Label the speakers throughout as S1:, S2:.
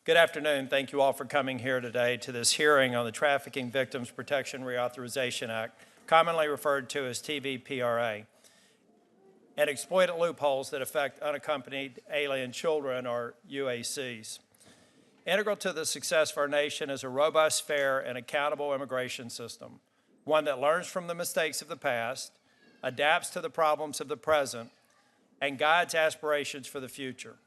S1: Good afternoon. Thank you all for coming here today to this hearing on the Trafficking Victims Protection Reauthorization Act, commonly referred to as TVPRA, and exploited loopholes that affect unaccompanied alien children, or UACs. Integral to the success of our nation is a robust, fair, and accountable immigration system, one that learns from the mistakes of the past, adapts to the problems of the present, and guides aspirations for the future.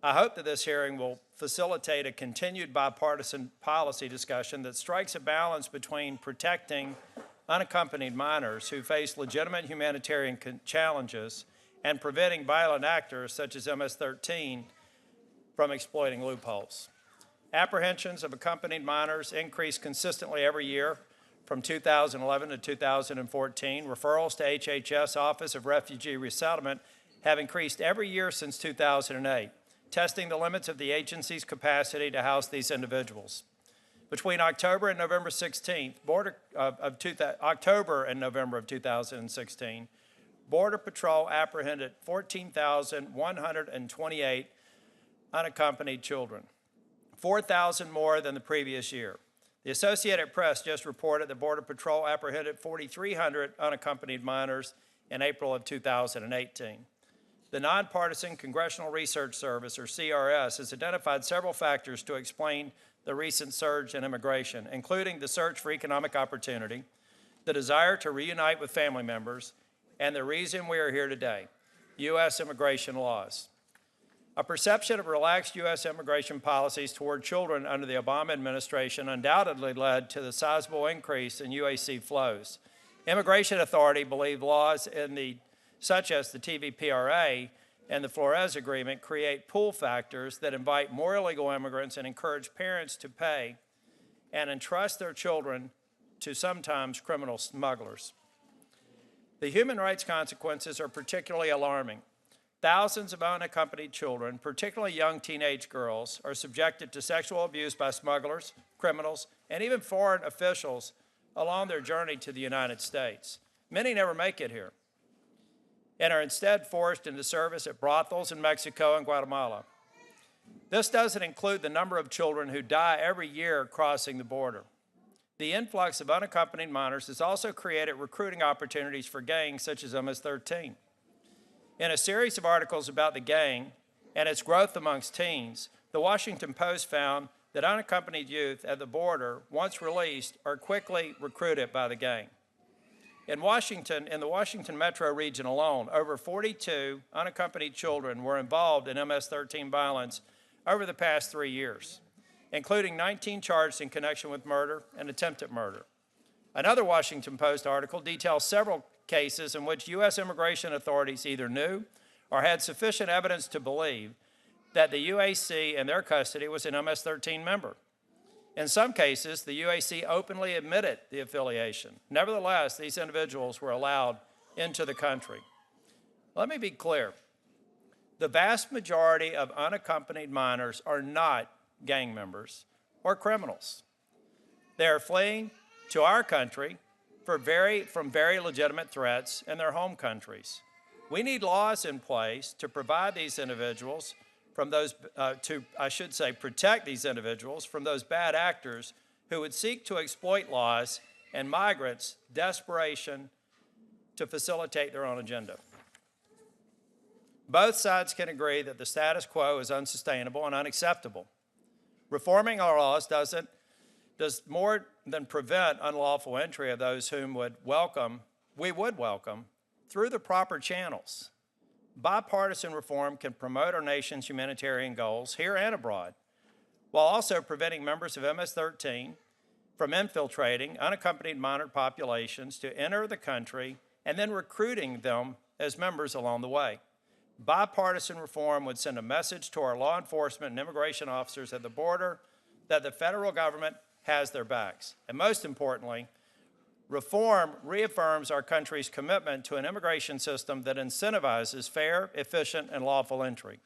S1: I hope that this hearing will facilitate a continued bipartisan policy discussion that strikes a balance between protecting unaccompanied minors who face legitimate humanitarian challenges and preventing violent actors such as MS-13 from exploiting loopholes. Apprehensions of accompanied minors increase consistently every year from 2011 to 2014. Referrals to HHS Office of Refugee Resettlement have increased every year since 2008. Testing the limits of the agency's capacity to house these individuals. Between October and November 16th, October and November of 2016, Border Patrol apprehended 14,128 unaccompanied children, 4,000 more than the previous year. The Associated Press just reported that Border Patrol apprehended 4,300 unaccompanied minors in April of 2018. The Nonpartisan Congressional Research Service, or CRS, has identified several factors to explain the recent surge in immigration, including the search for economic opportunity, the desire to reunite with family members, and the reason we are here today, U.S. immigration laws. A perception of relaxed U.S. immigration policies toward children under the Obama administration undoubtedly led to the sizable increase in UAC flows. Immigration Authority believe laws such as the TVPRA and the Flores Agreement create pull factors that invite more illegal immigrants and encourage parents to pay and entrust their children to sometimes criminal smugglers. The human rights consequences are particularly alarming. Thousands of unaccompanied children, particularly young teenage girls, are subjected to sexual abuse by smugglers, criminals, and even foreign officials along their journey to the United States. Many never make it here and are instead forced into service at brothels in Mexico and Guatemala. This doesn't include the number of children who die every year crossing the border. The influx of unaccompanied minors has also created recruiting opportunities for gangs such as MS-13. In a series of articles about the gang and its growth amongst teens, the Washington Post found that unaccompanied youth at the border, once released, are quickly recruited by the gang. In the Washington metro region alone, over 42 unaccompanied children were involved in MS-13 violence over the past 3 years, including 19 charged in connection with murder and attempted murder. Another Washington Post article details several cases in which U.S. immigration authorities either knew or had sufficient evidence to believe that the UAC in their custody was an MS-13 member. In some cases, the UAC openly admitted the affiliation. Nevertheless, these individuals were allowed into the country. Let me be clear. The vast majority of unaccompanied minors are not gang members or criminals. They are fleeing to our country from very legitimate threats in their home countries. We need laws in place to provide these individuals protect these individuals from those bad actors who would seek to exploit laws and migrants' desperation to facilitate their own agenda. Both sides can agree that the status quo is unsustainable and unacceptable. Reforming our laws does more than prevent unlawful entry of those whom we would welcome through the proper channels. Bipartisan reform can promote our nation's humanitarian goals here and abroad, while also preventing members of MS-13 from infiltrating unaccompanied minor populations to enter the country and then recruiting them as members along the way. Bipartisan reform would send a message to our law enforcement and immigration officers at the border that the federal government has their backs. And most importantly, reform reaffirms our country's commitment to an immigration system that incentivizes fair, efficient, and lawful entry.